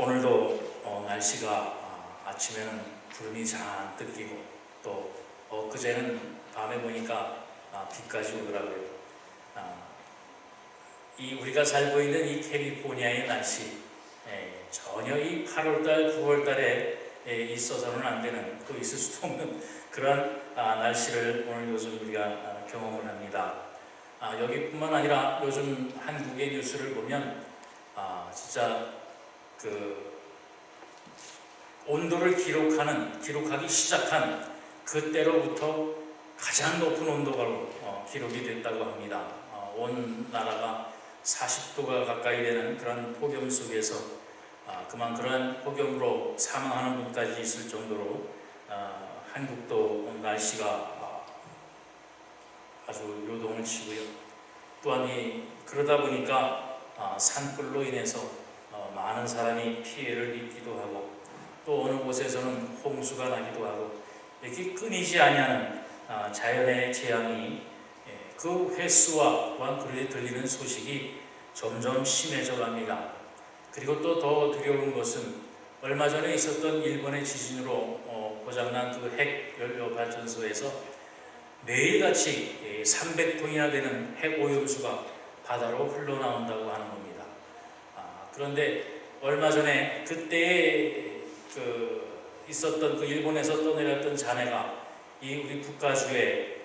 오늘도 날씨가 아침에는 구름이 잔뜩 끼고 또 엊그제는 밤에 보니까 비까지 오더라고요. 이 우리가 살고 있는 이 캘리포니아의 날씨, 전혀 이 8월달, 9월달에 있어서는 안 되는, 또 있을 수도 없는 그런 날씨를 오늘 요즘 우리가 경험을 합니다. 여기뿐만 아니라 요즘 한국의 뉴스를 보면 진짜 그 온도를 기록하기 시작한 그때로부터 가장 높은 온도가 기록이 됐다고 합니다. 온 나라가 40도가 가까이 되는 그런 폭염 속에서 그만 그런 폭염으로 사망하는 분까지 있을 정도로 한국도 날씨가 아주 요동을 치고요. 또한 그러다 보니까 산불로 인해서 많은 사람이 피해를 입기도 하고 또 어느 곳에서는 홍수가 나기도 하고 이렇게 끊이지 아니하는 자연의 재앙이 그 횟수와 또한 그에 들리는 소식이 점점 심해져 갑니다. 그리고 또 더 두려운 것은 얼마 전에 있었던 일본의 지진으로 고장난 그 핵연료 발전소에서 매일같이 300톤이나 되는 핵오염수가 바다로 흘러나온다고 하는 겁니다. 그런데 얼마 전에 그때 있었던 그 일본에서 떠내렸던 잔해가 이 우리 북가주의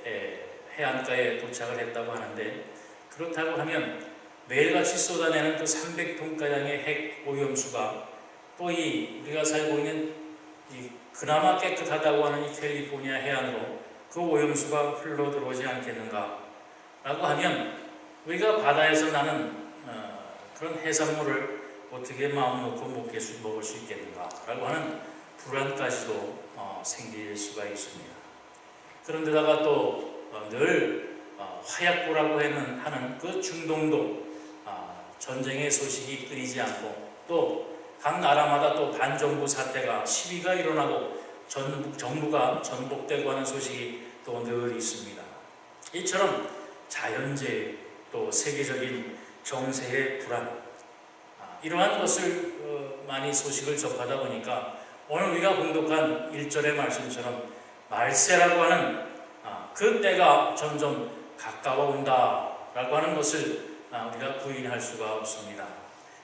해안가에 도착을 했다고 하는데, 그렇다고 하면 매일같이 쏟아내는 그 300톤가량의 핵 오염수가 또 우리가 살고 있는 그나마 깨끗하다고 하는 이 캘리포니아 해안으로 그 오염수가 흘러 들어오지 않겠는가 라고 하면 우리가 바다에서 나는 그런 해산물을 어떻게 마음 놓고 먹을 수 있겠는가 라고 하는 불안까지도 생길 수가 있습니다. 그런데다가 또 늘 화약고라고 하는 그 중동도 전쟁의 소식이 끊이지 않고 또 각 나라마다 또 반정부 사태가 시위가 일어나고 정부가 전복되고 하는 소식이 또 늘 있습니다. 이처럼 자연재해 또 세계적인 정세의 불안, 이러한 것을 많이 소식을 접하다 보니까 오늘 우리가 봉독한 1절의 말씀처럼 말세라고 하는 그 때가 점점 가까워온다 라고 하는 것을 우리가 부인할 수가 없습니다.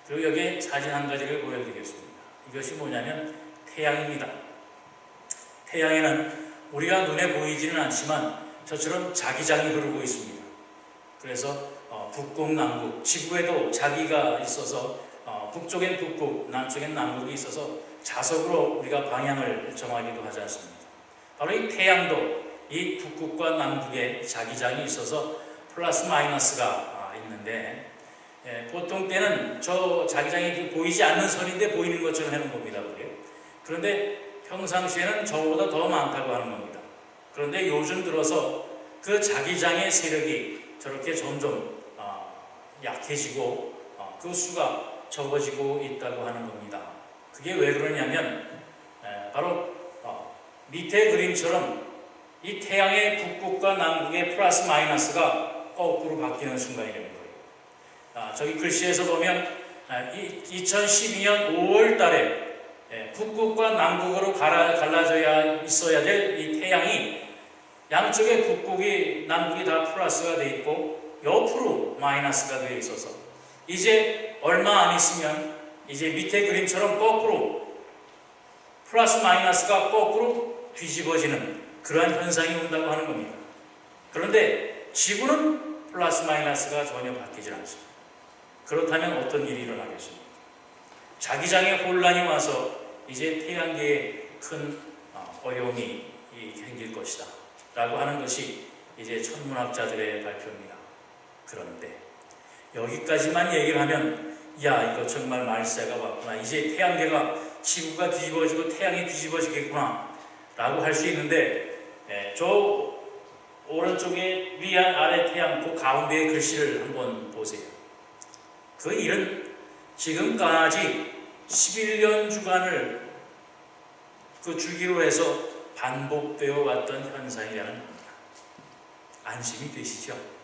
그리고 여기에 사진 한 가지를 보여드리겠습니다. 이것이 뭐냐면 태양입니다. 태양에는 우리가 눈에 보이지는 않지만 저처럼 자기장이 흐르고 있습니다. 그래서 북극, 남극, 지구에도 자기가 있어서 북쪽엔 북극, 남쪽엔 남극이 있어서 자석으로 우리가 방향을 정하기도 하지 않습니까? 바로 이 태양도 이 북극과 남극에 자기장이 있어서 플러스 마이너스가 있는데, 보통 때는 저 자기장이 보이지 않는 선인데 보이는 것처럼 해놓은 겁니다. 그런데 평상시에는 저보다 더 많다고 하는 겁니다. 그런데 요즘 들어서 그 자기장의 세력이 저렇게 점점 약해지고 그 수가 적어지고 있다고 하는 겁니다. 그게 왜 그러냐면 바로 밑에 그림처럼 이 태양의 북극과 남극의 플러스 마이너스가 거꾸로 바뀌는 순간이라는 거예요. 저기 글씨에서 보면 2012년 5월 달에 북극과 남극으로 갈라져야 있어야 될 이 태양이 양쪽에 북극이 남극이 다 플러스가 되어 있고 옆으로 마이너스가 되어 있어서 이제 얼마 안 있으면 이제 밑에 그림처럼 거꾸로 플러스 마이너스가 거꾸로 뒤집어지는 그러한 현상이 온다고 하는 겁니다. 그런데 지구는 플러스 마이너스가 전혀 바뀌지 않습니다. 그렇다면 어떤 일이 일어나겠습니까? 자기장에 혼란이 와서 이제 태양계에 큰 어려움이 생길 것이다 라고 하는 것이 이제 천문학자들의 발표입니다. 그런데 여기까지만 얘기를 하면 야, 이거 정말 말세가 왔구나, 이제 태양계가 지구가 뒤집어지고 태양이 뒤집어지겠구나 라고 할 수 있는데, 저 오른쪽에 위안 아래 태양 그 가운데의 글씨를 한번 보세요. 그 일은 지금까지 11년 주간을 그 주기로 해서 반복되어 왔던 현상이라는 겁니다. 안심이 되시죠?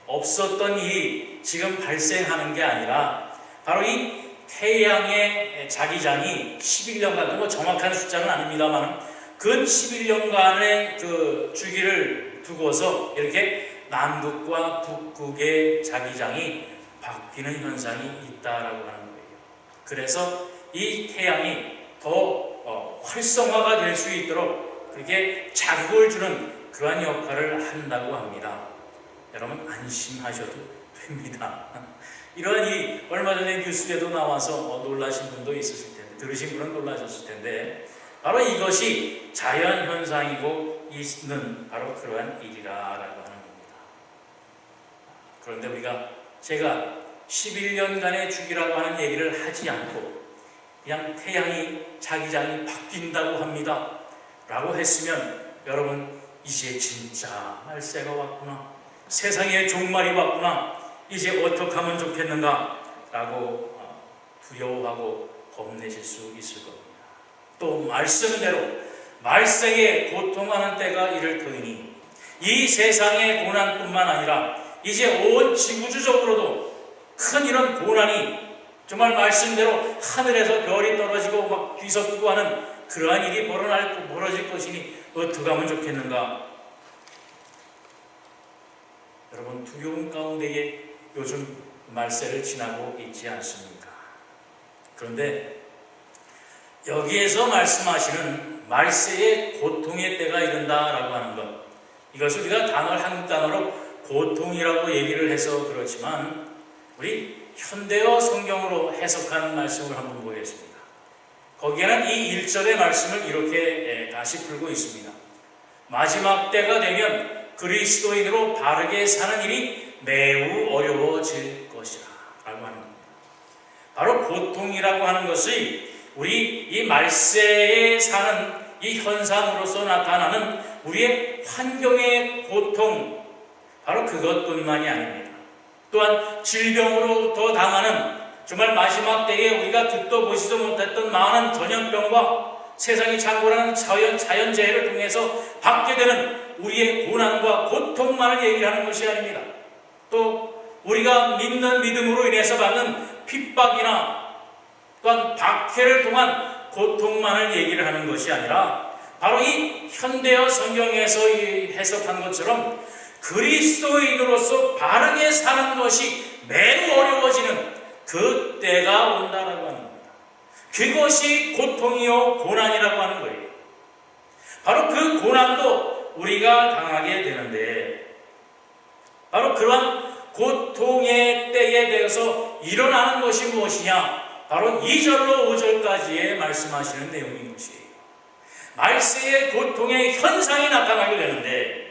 없었던 일이 지금 발생하는 게 아니라 바로 이 태양의 자기장이 11년간, 뭐 정확한 숫자는 아닙니다만 근 11년간의 그 주기를 두고서 이렇게 남극과 북극의 자기장이 바뀌는 현상이 있다라고 하는 거예요. 그래서 이 태양이 더 활성화가 될 수 있도록 그렇게 자극을 주는 그러한 역할을 한다고 합니다. 여러분 안심하셔도 됩니다. 이러한 얼마 전에 뉴스에도 나와서 놀라신 분도 있으실 텐데, 들으신 분은 놀라셨을 텐데, 바로 이것이 자연 현상이고 있는 바로 그러한 일이라라고 하는 겁니다. 그런데 제가 11년간의 주기라고 하는 얘기를 하지 않고 그냥 태양이 자기장이 바뀐다고 합니다 라고 했으면, 여러분 이제 진짜 말세가 왔구나, 세상에 종말이 왔구나, 이제 어떻게 하면 좋겠는가 라고 두려워하고 겁내실 수 있을 겁니다. 또 말씀대로 말세에 고통하는 때가 이를 터이니, 이 세상의 고난뿐만 아니라 이제 온 지구주적으로도 큰 이런 고난이, 정말 말씀대로 하늘에서 별이 떨어지고 막 뒤섞이고 하는 그러한 일이 벌어질 것이니 어떻게 하면 좋겠는가. 여러분 두려움 가운데에 요즘 말세를 지나고 있지 않습니까? 그런데 여기에서 말씀하시는 말세의 고통의 때가 이른다라고 하는 것, 이것을 우리가 한국 단어로 고통이라고 얘기를 해서 그렇지만, 우리 현대어 성경으로 해석한 말씀을 한번 보겠습니다. 거기에는 이 1절의 말씀을 이렇게 다시 풀고 있습니다. 마지막 때가 되면 그리스도인으로 바르게 사는 일이 매우 어려워질 것이라 라고 하는 겁니다. 바로 고통이라고 하는 것이 우리 이 말세에 사는 이 현상으로서 나타나는 우리의 환경의 고통, 바로 그것뿐만이 아닙니다. 또한 질병으로부터 당하는, 정말 마지막 때에 우리가 듣도 보지도 못했던 많은 전염병과 세상이 창궐하는 자연재해를 통해서 받게 되는 우리의 고난과 고통만을 얘기하는 것이 아닙니다. 또 우리가 믿는 믿음으로 인해서 받는 핍박이나 또한 박해를 통한 고통만을 얘기를 하는 것이 아니라, 바로 이 현대어 성경에서 해석한 것처럼 그리스도인으로서 바르게 사는 것이 매우 어려워지는 그 때가 온다라고 하는 겁니다. 그것이 고통이요 고난이라고 하는 거예요. 바로 그 고난도 우리가 당하게 되는데, 바로 그러한 고통의 때에 대해서 일어나는 것이 무엇이냐? 바로 2절로 5절까지의 말씀하시는 내용인 것이에요. 말세의 고통의 현상이 나타나게 되는데,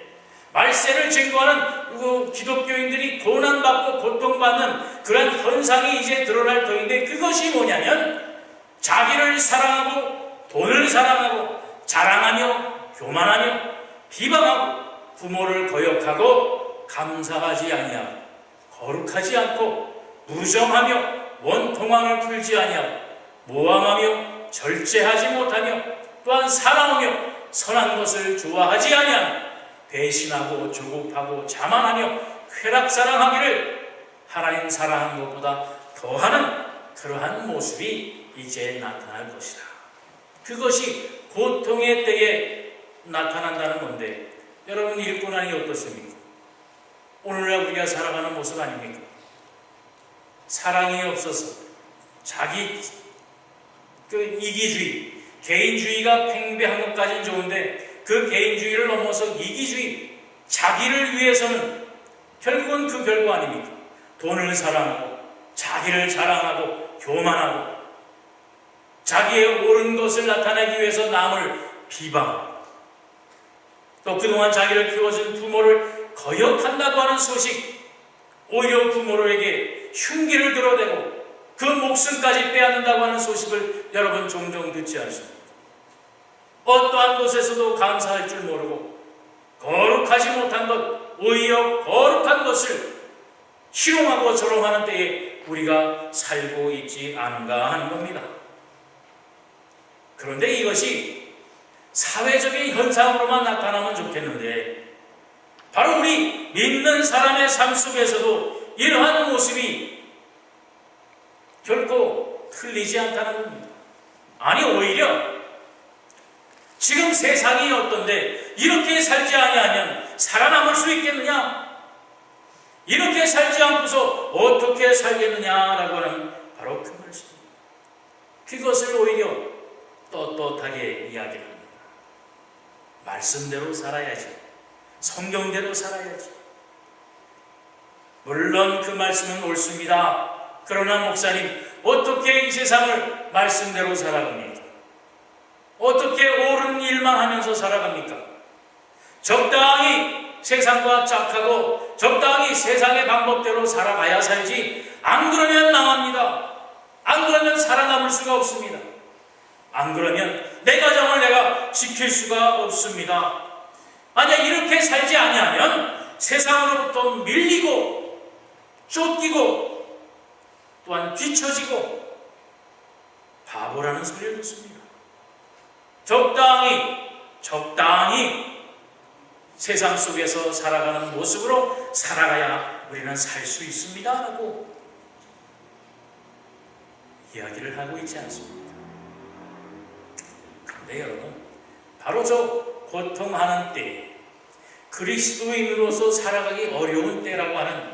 말세를 증거하는 기독교인들이 고난받고 고통받는 그런 현상이 이제 드러날 터인데, 그것이 뭐냐면 자기를 사랑하고 돈을 사랑하고 자랑하며 교만하며 비방하고 부모를 거역하고 감사하지 아니하고 거룩하지 않고 무정하며 원통함을 풀지 아니하고 모함하며 절제하지 못하며 또한 사랑하며 선한 것을 좋아하지 아니하며 배신하고 조급하고 자만하며 쾌락사랑하기를 하나님 사랑하는 것보다 더하는 그러한 모습이 이제 나타날 것이다. 그것이 고통의 때에 나타난다는 건데, 여러분 읽고 나니 어떻습니까? 오늘날 우리가 살아가는 모습 아닙니까? 사랑이 없어서 자기 이기주의, 개인주의가 팽배한 것까지는 좋은데, 그 개인주의를 넘어서 이기주의, 자기를 위해서는 결국은 그 결과 아닙니까? 돈을 사랑하고 자기를 자랑하고 교만하고 자기의 옳은 것을 나타내기 위해서 남을 비방하고, 또 그동안 자기를 키워준 부모를 거역한다고 하는 소식, 오히려 부모에게 흉기를 들어대고 그 목숨까지 빼앗는다고 하는 소식을 여러분 종종 듣지 않습니까? 어떠한 곳에서도 감사할 줄 모르고 거룩하지 못한 것, 오히려 거룩한 것을 희롱하고 조롱하는 때에 우리가 살고 있지 않은가 하는 겁니다. 그런데 이것이 사회적인 현상으로만 나타나면 좋겠는데, 바로 우리 믿는 사람의 삶 속에서도 이러한 모습이 결코 틀리지 않다는 겁니다. 아니 오히려 지금 세상이 어떤데 이렇게 살지 아니하면 살아남을 수 있겠느냐? 이렇게 살지 않고서 어떻게 살겠느냐라고 하는 바로 그 말씀입니다. 그것을 오히려 떳떳하게 이야기를 합니다. 말씀대로 살아야지. 성경대로 살아야지. 물론 그 말씀은 옳습니다. 그러나 목사님, 어떻게 이 세상을 말씀대로 살아갑니까? 어떻게 옳은 일만 하면서 살아갑니까? 적당히 세상과 짝하고 적당히 세상의 방법대로 살아가야 살지, 안 그러면 망합니다. 안 그러면 살아남을 수가 없습니다. 안 그러면 내 가정을 내가 지킬 수가 없습니다. 만약 이렇게 살지 아니하면 세상으로부터 밀리고 쫓기고 또한 뒤처지고 바보라는 소리를 듣습니다. 적당히 세상 속에서 살아가는 모습으로 살아가야 우리는 살 수 있습니다 라고 이야기를 하고 있지 않습니까? 그런데 여러분, 바로 저 고통하는 때, 그리스도인으로서 살아가기 어려운 때라고 하는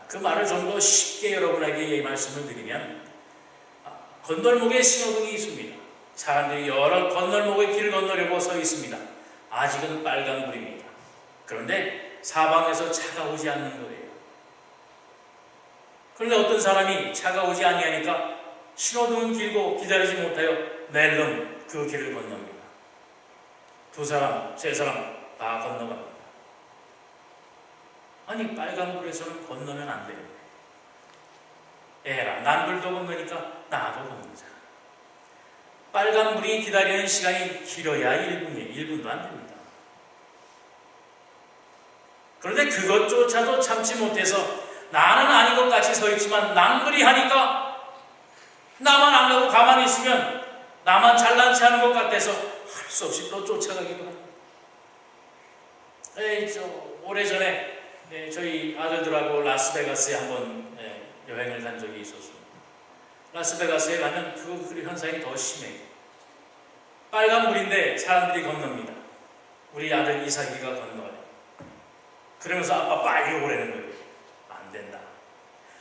그 말을 좀 더 쉽게 여러분에게 말씀을 드리면, 건널목에 신호등이 있습니다. 사람들이 여러 건널목의 길을 건너려고 서 있습니다. 아직은 빨간불입니다. 그런데 사방에서 차가 오지 않는 거예요. 그런데 어떤 사람이 차가 오지 아니하니까 신호등은 길고 기다리지 못하여 낼름 그 길을 건넙니다. 두 사람, 세 사람 다 건너갑니다. 아니 빨간불에서는 건너면 안 돼요. 에라, 난불도 건너니까 나도 건너자. 빨간불이 기다리는 시간이 길어야 1분이에요. 1분도 안 됩니다. 그런데 그것조차도 참지 못해서 나는 아닌 것 같이 서 있지만 난불이 하니까 나만 안 가고 가만히 있으면 나만 잘난 체하는 것 같아서 할 수 없이 또 쫓아가기도 합니다. 오래전에 저희 아들들하고 라스베가스에 한번 여행을 간 적이 있었습니다. 라스베가스에 가면 그 현상이 더 심해요. 빨간불인데 사람들이 건넙니다. 우리 아들 이삭이가 건너요. 그러면서 아빠 빨리 오라는 거예요. 안 된다.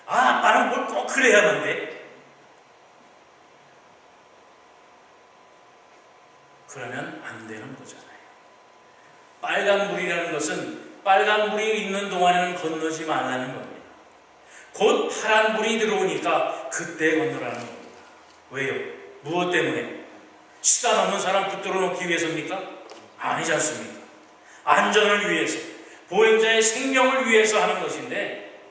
아빠는 뭘 꼭 그래야만 돼? 그러면 안 되는 거잖아요. 빨간불이라는 것은 빨간불이 있는 동안에는 건너지 말라는 겁니다. 곧 파란불이 들어오니까 그때 건너라는 겁니다. 왜요? 무엇 때문에? 시간 없는 사람 붙들어 놓기 위해서입니까? 아니지 않습니까? 안전을 위해서, 보행자의 생명을 위해서 하는 것인데,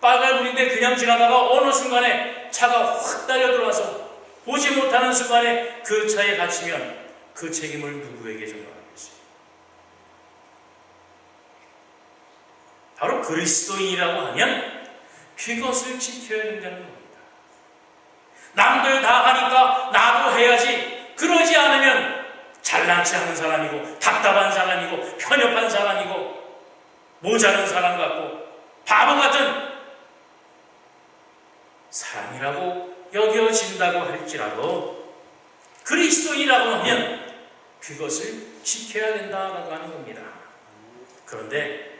빨간불인데 그냥 지나다가 어느 순간에 차가 확 달려들어와서 보지 못하는 순간에 그 차에 갇히면 그 책임을 누구에게 전가하겠어요? 바로 그리스도인이라고 하면 그것을 지켜야 된다는 겁니다. 남들 다 하니까 나도 해야지. 그러지 않으면 잘난 체 하는 사람이고 답답한 사람이고 편협한 사람이고 모자란 사람 같고 바보 같은 사람이라고 여겨진다고 할지라도 그리스도인이라고 하면 그것을 지켜야 된다고 하는 겁니다. 그런데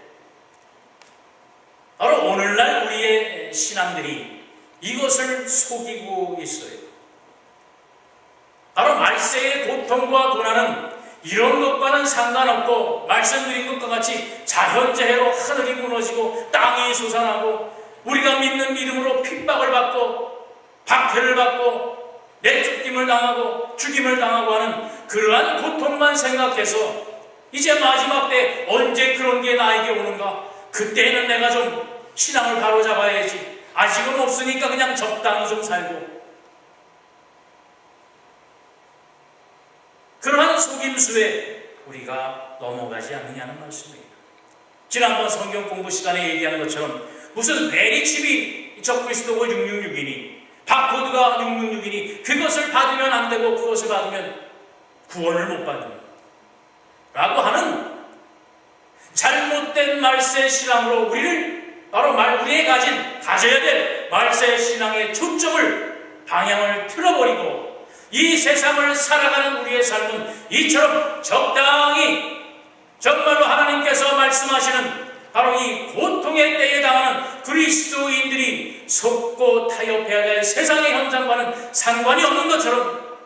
바로 오늘날 우리의 신앙들이 이것을 속이고 있어요. 바로 말세의 고통과 고난은 이런 것과는 상관없고 말씀드린 것과 같이 자연재해로 하늘이 무너지고 땅이 솟아나고 우리가 믿는 믿음으로 핍박을 받고 박해를 받고 내쫓김을 당하고 죽임을 당하고 하는 그러한 고통만 생각해서 이제 마지막 때 언제 그런 게 나에게 오는가? 그때는 내가 좀 신앙을 바로잡아야지. 아직은 없으니까 그냥 적당히 좀 살고. 그러한 속임수에 우리가 넘어가지 않느냐는 말씀이에요. 지난번 성경 공부 시간에 얘기한 것처럼 무슨 메리칩이 적그리스도고 666이니 바코드가 666이니 그것을 받으면 안 되고 그것을 받으면 구원을 못 받는 라고 하는 잘못된 말세 신앙으로 우리를 바로 우리의 가져야 될 말세 신앙의 초점을 방향을 틀어버리고 이 세상을 살아가는 우리의 삶은 이처럼 적당히 정말로 하나님께서 말씀하시는 바로 이 고통의 때에 당하는 그리스도인들이 속고 타협해야 될 세상의 현상과는 상관이 없는 것처럼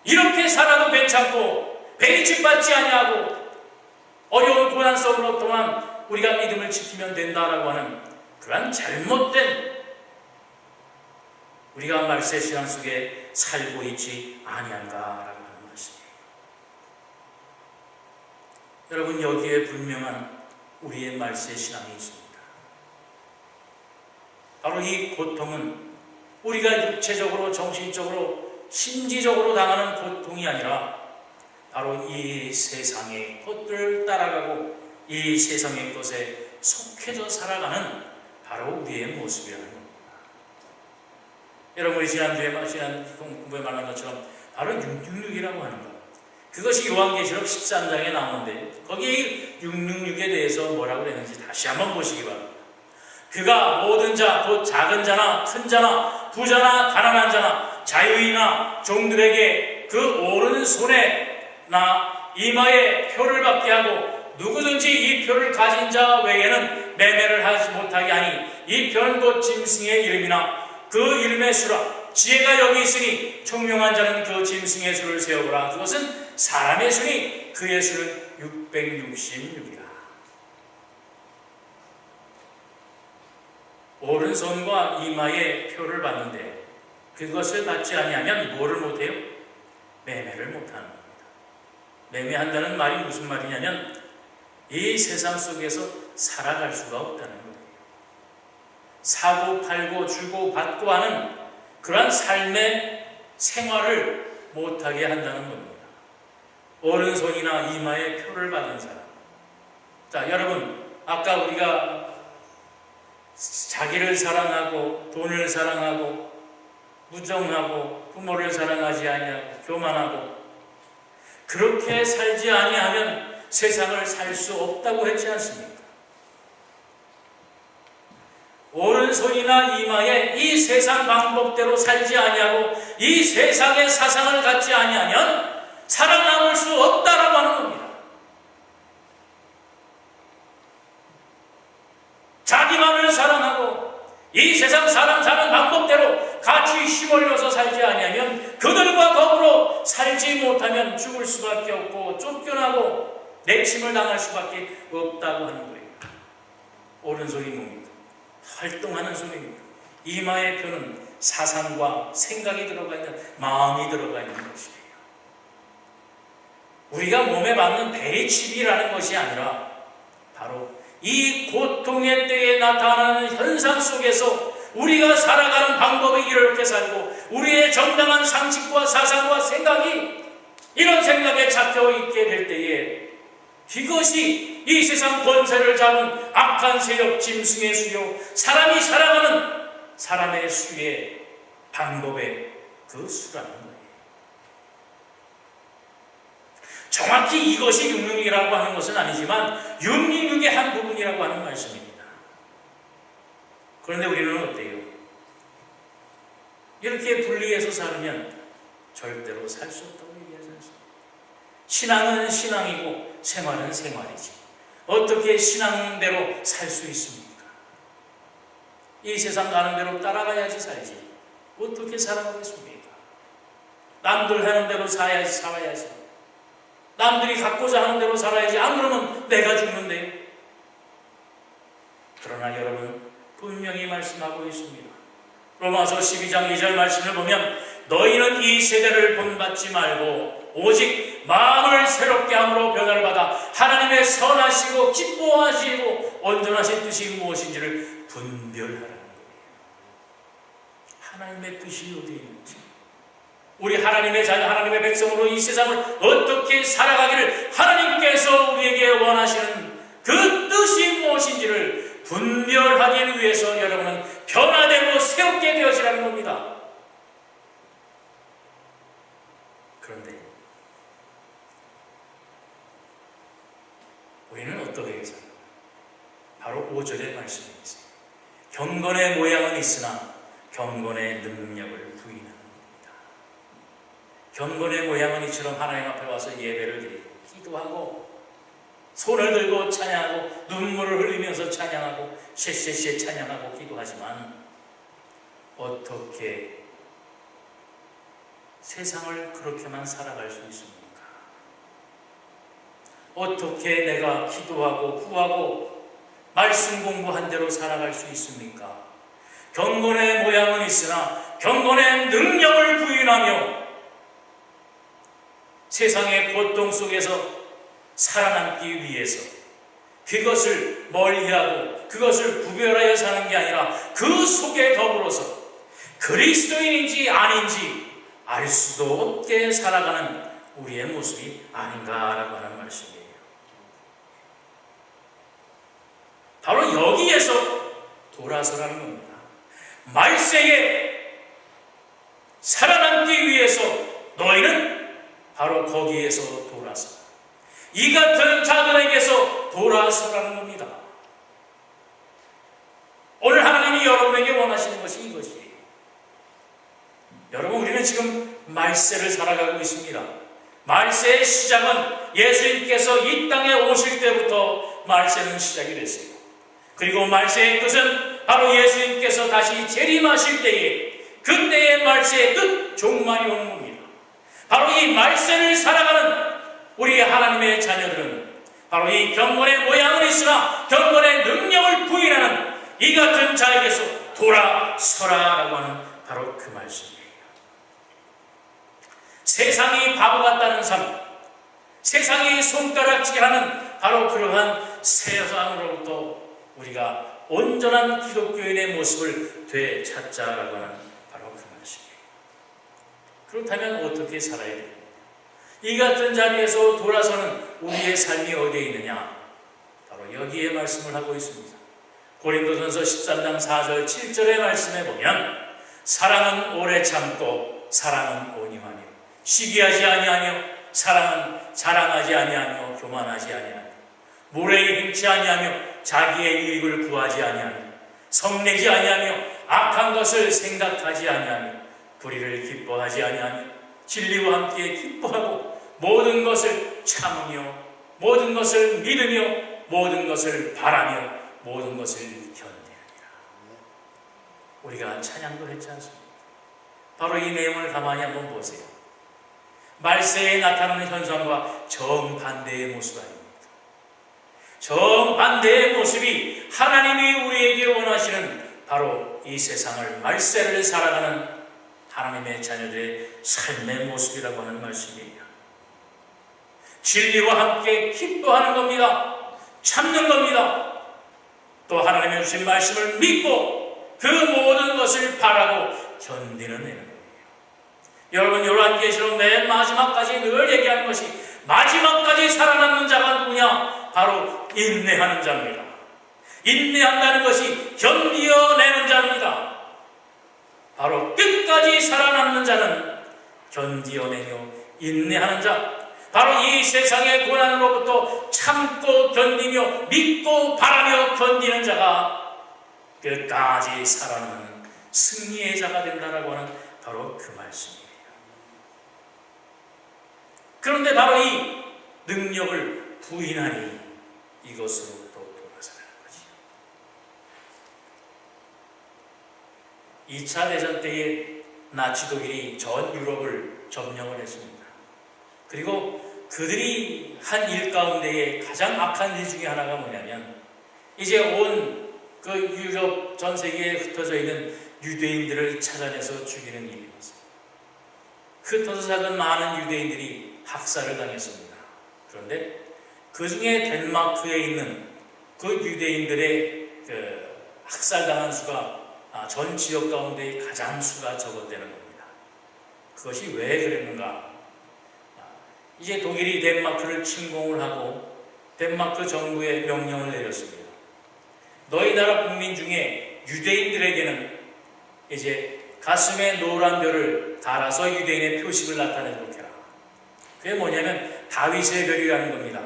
이렇게 살아도 괜찮고 배이직받지 아니하고 어려운 고난 속으로 동안 우리가 믿음을 지키면 된다라고 하는 그러한 잘못된 우리가 말세 신앙 속에 살고 있지 아니한가라고 하는 말씀이에요. 여러분, 여기에 분명한 우리의 말세 신앙이 있습니다. 바로 이 고통은 우리가 육체적으로, 정신적으로, 심지적으로 당하는 고통이 아니라 바로 이 세상의 것들을 따라가고 이 세상의 것에 속해져 살아가는 바로 우리의 모습이라는 겁니다. 여러분이 지난 공부에 말한 것처럼 바로 666이라고 하는 것, 그것이 요한계시록 13장에 나오는데 거기에 666에 대해서 뭐라고 그랬는지 다시 한번 보시기 바랍니다. 그가 모든 자, 곧 작은 자나 큰 자나 부자나 가난한 자나 자유인이나 종들에게 그 오른손에나 이마에 표를 받게 하고 누구든지 이 표를 가진 자 외에는 매매를 하지 못하게 하니 이 표는 곧 짐승의 이름이나 그 이름의 수라. 지혜가 여기 있으니 총명한 자는 그 짐승의 수를 세어보라. 그것은 사람의 수니 그의 수는 666이라. 오른손과 이마에 표를 받는데 그것을 받지 아니하면 뭐를 못해요? 매매를 못하는 겁니다. 매매한다는 말이 무슨 말이냐면 이 세상 속에서 살아갈 수가 없다는 거예요. 사고 팔고 주고 받고 하는 그러한 삶의 생활을 못하게 한다는 겁니다. 오른손이나 이마에 표를 받은 사람. 자, 여러분, 아까 우리가 자기를 사랑하고 돈을 사랑하고 무정하고 부모를 사랑하지 아니하고 교만하고 그렇게 살지 아니하면 세상을 살 수 없다고 했지 않습니까? 오른손이나 이마에 이 세상 방법대로 살지 아니하고 이 세상의 사상을 갖지 아니하면 살아남을 수 없다라고 하는 겁니다. 자기만을 사랑하고 이 세상 사람 사는 방법대로 같이 힘을려서 살지 아니하면 그들과 더불어 살지 못하면 죽을 수밖에 없고 쫓겨나고 내침을 당할 수밖에 없다고 하는 거예요. 오른손이 뭡니까? 활동하는 손입니다. 이마의 표는 사상과 생각이 들어가 있는, 마음이 들어가 있는 것이에요. 우리가 몸에 받는 배이칩이라는 것이 아니라 바로 이 고통의 때에 나타나는 현상 속에서 우리가 살아가는 방법이 이렇게 살고 우리의 정당한 상식과 사상과 생각이 이런 생각에 잡혀 있게 될 때에 이것이 이 세상 권세를 잡은 악한 세력 짐승의 수요, 사람이 살아가는 사람의 수의 방법의 그 수라는 거예요. 정확히 이것이 666이라고 하는 것은 아니지만 666의 한 부분이라고 하는 말씀입니다. 그런데 우리는 어때요? 이렇게 분리해서 살면 절대로 살 수 없다고 얘기하지 않습니다. 신앙은 신앙이고 생활은 생활이지. 어떻게 신앙대로 살 수 있습니까? 이 세상 가는 대로 따라가야지 살지. 어떻게 살아가겠습니까? 남들 하는 대로 살아야지. 남들이 갖고자 하는 대로 살아야지. 안 그러면 내가 죽는데요. 그러나 여러분, 분명히 말씀하고 있습니다. 로마서 12장 2절 말씀을 보면 너희는 이 세대를 본받지 말고 오직 마음을 새롭게 함으로 변화를 받아 하나님의 선하시고 기뻐하시고 온전하신 뜻이 무엇인지를 분별하라는 거예요. 하나님의 뜻이 어디에 있는지, 우리 하나님의 자녀, 하나님의 백성으로 이 세상을 어떻게 살아가기를 하나님께서 우리에게 원하시는 그 뜻이 무엇인지를 분별하기 위해서 여러분은 변화되고 새롭게 되어지라는 겁니다. 그런데 우리는 어떻게 해서 바로 5절의 말씀이 있어요. 경건의 모양은 있으나 경건의 능력을 부인하는 겁니다. 경건의 모양은 이처럼 하나님 앞에 와서 예배를 드리고 기도하고 손을 들고 찬양하고 눈물을 흘리면서 찬양하고 쉐쉐쉐 찬양하고 기도하지만 어떻게 세상을 그렇게만 살아갈 수 있습니까? 어떻게 내가 기도하고 구하고 말씀 공부한 대로 살아갈 수 있습니까? 경건의 모양은 있으나 경건의 능력을 부인하며 세상의 고통 속에서 살아남기 위해서 그것을 멀리하고 그것을 구별하여 사는 게 아니라 그 속에 더불어서 그리스도인인지 아닌지 알 수도 없게 살아가는 우리의 모습이 아닌가라고 하는 말씀이에요. 바로 여기에서 돌아서라는 겁니다. 말세에 살아남기 위해서 너희는 바로 거기에서 돌아서 이 같은 자들에게서 돌아서라는 겁니다. 오늘 하나님이 여러분에게 원하시는 것이 이것이에요. 여러분, 우리는 지금 말세를 살아가고 있습니다. 말세의 시작은 예수님께서 이 땅에 오실 때부터 말세는 시작이 됐어요. 그리고 말세의 끝은 바로 예수님께서 다시 재림하실 때에 그때의 말세의 끝 종말이 오는 겁니다. 바로 이 말세를 살아가는 우리 하나님의 자녀들은 바로 이 경건의 모양은 있으나 경건의 능력을 부인하는 이 같은 자에게서 돌아서라라고 하는 바로 그 말씀이에요. 세상이 바보 같다는 삶, 세상이 손가락질하는 바로 그러한 세상으로부터 우리가 온전한 기독교인의 모습을 되찾자라고 하는 바로 그 말씀이에요. 그렇다면 어떻게 살아야 됩니까? 이 같은 자리에서 돌아서는 우리의 삶이 어디에 있느냐? 바로 여기에 말씀을 하고 있습니다. 고린도전서 13장 4절 7절의 말씀에 보면 사랑은 오래 참고 사랑은 온유하며 시기하지 아니하며 사랑은 자랑하지 아니하며 교만하지 아니하며 무례히 행치 아니하며 자기의 유익을 구하지 아니하며 성내지 아니하며 악한 것을 생각하지 아니하며 불의를 기뻐하지 아니하며 진리와 함께 기뻐하고 모든 것을 참으며 모든 것을 믿으며 모든 것을 바라며 모든 것을 견디느니라. 우리가 찬양도 했지 않습니까? 바로 이 내용을 가만히 한번 보세요. 말세에 나타나는 현상과 정반대의 모습 아닙니다. 정반대의 모습이 하나님이 우리에게 원하시는 바로 이 세상을 말세를 살아가는 하나님의 자녀들의 삶의 모습이라고 하는 말씀이에요. 진리와 함께 기뻐하는 겁니다. 참는 겁니다. 또 하나님의 주신 말씀을 믿고 그 모든 것을 바라고 견디는 거예요. 여러분, 요한계시록 맨 마지막까지 늘 얘기하는 것이 마지막까지 살아남는 자가 누구냐? 바로 인내하는 자입니다. 인내한다는 것이 견디어내는 자입니다. 바로 끝까지 살아남는 자는 견디어내며 인내하는 자, 바로 이 세상의 고난으로부터 참고 견디며 믿고 바라며 견디는 자가 끝까지 살아남는 승리의 자가 된다라고 하는 바로 그 말씀이에요. 그런데 바로 이 능력을 부인하니 이것으로부터 돌아서라는 거죠. 2차 대전 때에 나치 독일이 전 유럽을 점령을 했습니다. 그리고 그들이 한 일 가운데에 가장 악한 일 중에 하나가 뭐냐면 이제 온 그 유럽 전 세계에 흩어져 있는 유대인들을 찾아내서 죽이는 일이었습니다. 흩어져 살던 많은 유대인들이 학살을 당했습니다. 그런데 그 중에 덴마크에 있는 그 유대인들의 그 학살당한 수가 전 지역 가운데 가장 수가 적었다는 겁니다. 그것이 왜 그랬는가? 이제 독일이 덴마크를 침공을 하고 덴마크 정부에 명령을 내렸습니다. 너희 나라 국민 중에 유대인들에게는 이제 가슴에 노란 별을 달아서 유대인의 표식을 나타내도록 해라. 그게 뭐냐면 다윗의 별이라는 겁니다.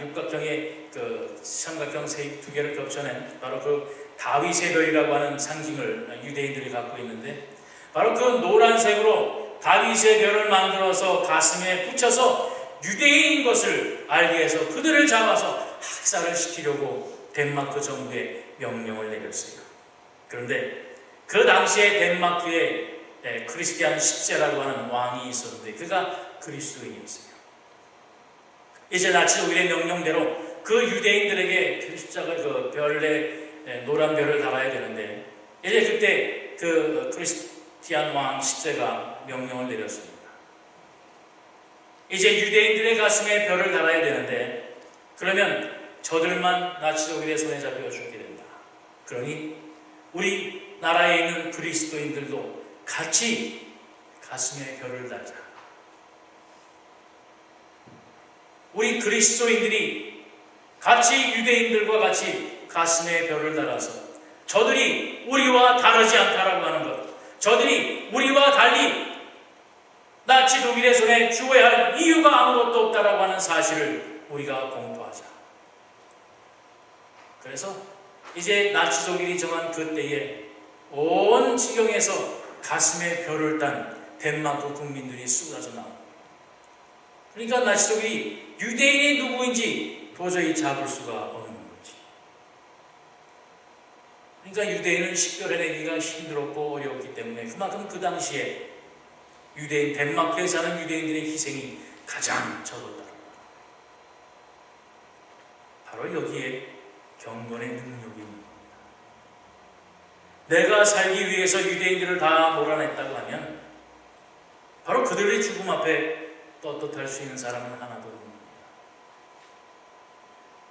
육각형의 그 삼각형 두 개를 겹쳐낸 바로 그 다윗의 별이라고 하는 상징을 유대인들이 갖고 있는데, 바로 그 노란색으로 다윗의 별을 만들어서 가슴에 붙여서 유대인인 것을 알게 해서 그들을 잡아서 학살을 시키려고 덴마크 정부에 명령을 내렸어요. 그런데 그 당시에 덴마크에 크리스티안 10세라고 하는 왕이 있었는데 그가 그리스도인이었어요. 이제 나치 독일의 명령대로 그 유대인들에게 그 십자가 그 별에 노란 별을 달아야 되는데, 이제 그때 그 크리스티안 왕 10세가 명령을 내렸습니다. 이제 유대인들의 가슴에 별을 달아야 되는데, 그러면 저들만 나치 독일의 손에 잡혀 죽게 된다. 그러니 우리 나라에 있는 그리스도인들도 같이 가슴에 별을 달자. 우리 그리스도인들이 같이 유대인들과 같이 가슴에 별을 달아서 저들이 우리와 다르지 않다라고 하는 것, 저들이 우리와 달리 나치 독일의 손에 죽어야 할 이유가 아무것도 없다라고 하는 사실을 우리가 공부하자. 그래서 이제 나치 독일이 정한 그때에 온 지경에서 가슴에 별을 딴 덴마크 국민들이 쏟아져 나옵니다. 그러니까 나치 독일이 유대인이 누구인지 도저히 잡을 수가 없는 거지. 그러니까 유대인을 식별해내기가 힘들었고 어려웠기 때문에 그만큼 그 당시에 유대인, 덴마크에 사는 유대인들의 희생이 가장 적었다. 바로 여기에 경건의 능력이 있는 겁니다. 내가 살기 위해서 유대인들을 다 몰아냈다고 하면 바로 그들의 죽음 앞에 떳떳할 수 있는 사람은 하나도 없는 겁니다.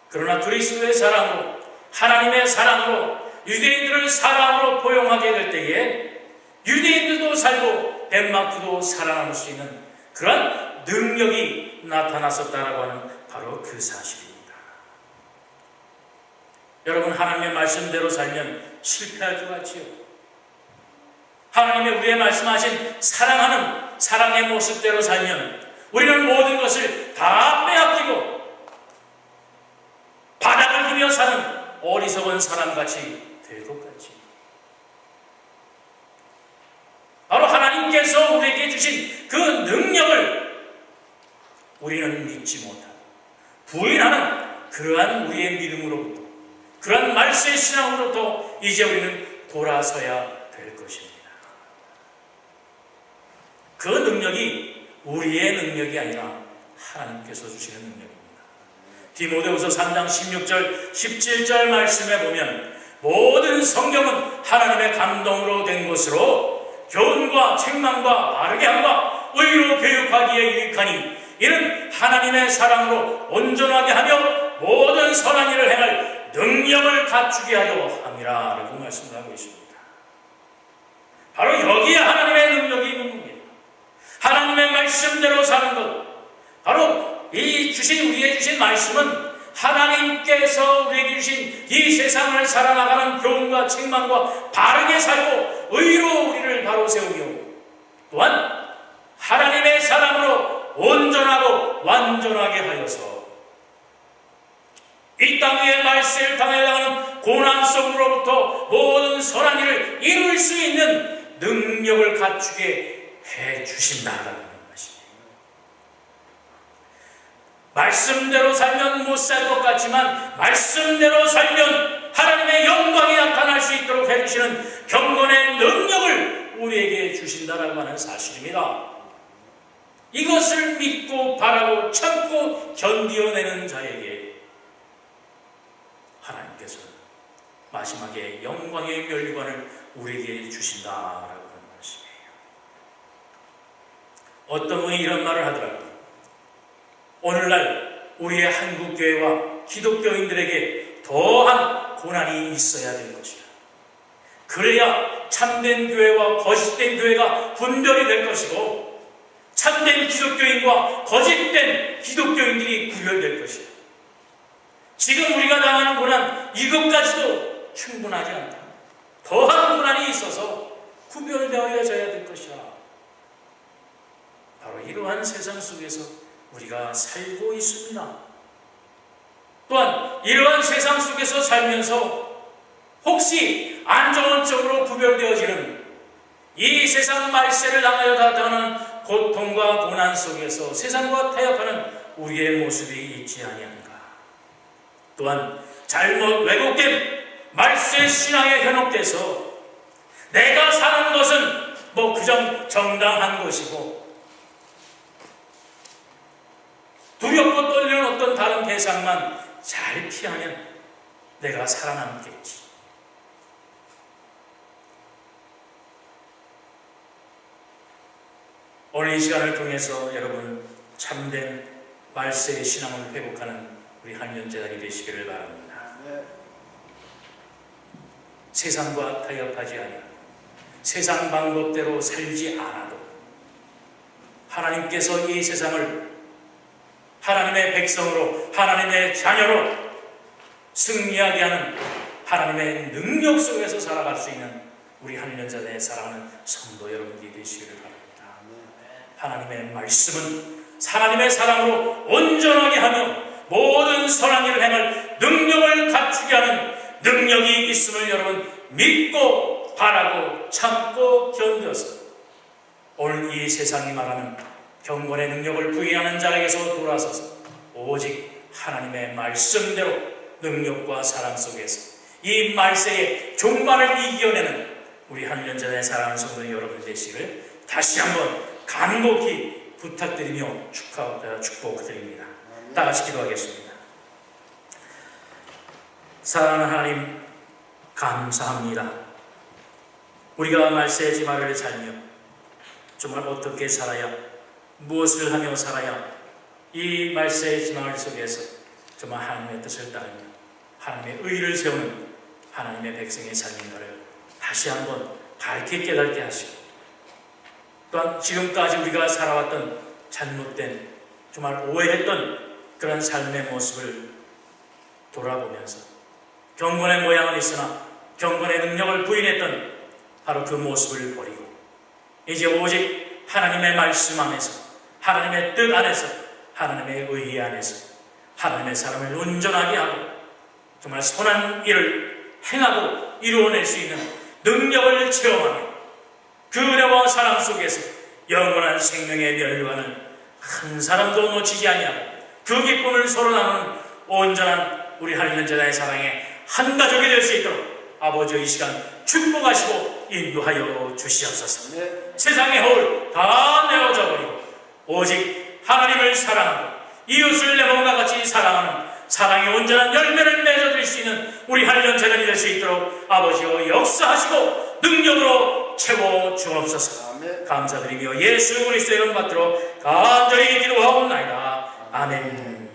그러나 그리스도의 사랑으로, 하나님의 사랑으로, 유대인들을 사랑으로 포용하게 될 때에 유대인들도 살고 덴마크도 살아남을 수 있는 그런 능력이 나타났었다라고 하는 바로 그 사실입니다. 여러분, 하나님의 말씀대로 살면 실패할 것 같지요? 하나님의 우리의 말씀하신 사랑하는 사랑의 모습대로 살면 우리는 모든 것을 다 빼앗기고 바닥을 기며 사는 어리석은 사람같이 될 것 같지. 바로 하나님께서 우리에게 주신 그 능력을 우리는 믿지 못하고 부인하는 그러한 우리의 믿음으로부터, 그러한 말세의 신앙으로부터 이제 우리는 돌아서야 될 것입니다. 그 능력이 우리의 능력이 아니라 하나님께서 주시는 능력입니다. 디모데후서 3장 16절 17절 말씀에 보면 모든 성경은 하나님의 감동으로 된 것으로 교훈과 책망과 바르게 함과 의로 교육하기에 유익하니 이는 하나님의 사랑으로 온전하게 하며 모든 선한 일을 행할 능력을 갖추게 하려 함이라 라고 말씀을 하고 있습니다. 바로 여기에 하나님의 능력이 있는 겁니다. 하나님의 말씀대로 사는 것, 바로 이 우리에게 주신 말씀은 하나님께서 우리에게 주신 이 세상을 살아나가는 교훈과 책망과 바르게 살고 의로 우리를 바로 세우며 또한 하나님의 사랑으로 온전하고 완전하게 하여서 이 땅 위에 말세를 당해나가는 고난 속으로부터 모든 선한 일을 이룰 수 있는 능력을 갖추게 해주신다라는 것입니다. 말씀대로 살면 못 살 것 같지만 말씀대로 살면 하나님의 영광이 나타날 수 있도록 해주시는 경건의 능력을 우리에게 주신다라고 하는 사실입니다. 이것을 믿고 바라고 참고 견디어내는 자에게 하나님께서는 마지막에 영광의 멸관을 우리에게 주신다라고 하는 것이에요. 어떤 분이 이런 말을 하더라고요. 오늘날 우리의 한국교회와 기독교인들에게 더한 고난이 있어야 될 것이다. 그래야 참된 교회와 거짓된 교회가 분별이 될 것이고 참된 기독교인과 거짓된 기독교인들이 구별될 것이다. 지금 우리가 당하는 고난 이것까지도 충분하지 않다. 더한 고난이 있어서 구별되어져야 될 것이다. 바로 이러한 세상 속에서 우리가 살고 있습니다. 또한 이러한 세상 속에서 살면서 혹시 안 좋은 쪽으로 구별되어지는 이 세상 말세를 당하여 다가오는 고통과 고난 속에서 세상과 타협하는 우리의 모습이 있지 아니한가. 또한 잘못 왜곡된 말세 신앙에 현혹돼서 내가 사는 것은 그저 정당한 것이고 두렵고 떨리는 어떤 다른 대상만 잘 피하면 내가 살아남겠지. 오늘 이 시간을 통해서 여러분 참된 말세의 신앙을 회복하는 우리 한년제단이 되시기를 바랍니다. 세상과 타협하지 아니하고 세상 방법대로 살지 않아도 하나님께서 이 세상을 하나님의 백성으로 하나님의 자녀로 승리하게 하는 하나님의 능력 속에서 살아갈 수 있는 우리 한년제단의 사랑하는 성도 여러분들이 되시기를 바랍니다. 하나님의 말씀은 하나님의 사랑으로 온전하게 하며 모든 선한 일을 행할 능력을 갖추게 하는 능력이 있음을 여러분 믿고 바라고 참고 견뎌서 오늘 이 세상이 말하는 경건의 능력을 부인하는 자에게서 돌아서서 오직 하나님의 말씀대로 능력과 사랑 속에서 이 말세의 종말을 이겨내는 우리 한년제단의 사랑하는 성도 여러분 되시기를 다시 한번 간곡히 부탁드리며 축복드립니다. 다 같이 기도하겠습니다. 사랑하는 하나님 감사합니다. 우리가 말세의 지말을 살며 정말 어떻게 살아야 무엇을 하며 살아야 이 말세의 지말 속에서 정말 하나님의 뜻을 따르며 하나님의 의를 세우는 하나님의 백성의 삶인가를 다시 한번 밝게 깨닫게 하시고 또한 지금까지 우리가 살아왔던 잘못된 정말 오해했던 그런 삶의 모습을 돌아보면서 경건의 모양은 있으나 경건의 능력을 부인했던 바로 그 모습을 버리고 이제 오직 하나님의 말씀 안에서 하나님의 뜻 안에서 하나님의 의의 안에서 하나님의 사람을 온전하게 하고 정말 선한 일을 행하고 이루어낼 수 있는 능력을 체험하며 그 은혜와 사랑 속에서 영원한 생명의 멸류관을 한 사람도 놓치지 아니하고 그 기쁨을 서로 나누는 온전한 우리 한년제단의 사랑에 한 가족이 될 수 있도록 아버지 이 시간 축복하시고 인도하여 주시옵소서. 세상의 허울 다 내어져 버리고 오직 하나님을 사랑하고 이웃을 내 몸과 같이 사랑하는 사랑의 온전한 열매를 맺어줄 수 있는 우리 한년제단이 될 수 있도록 아버지여 역사하시고 능력으로 채워 주옵소서. 감사드리며 예수 그리스도의 이름 받들어 간절히 기도하옵나이다. 아멘.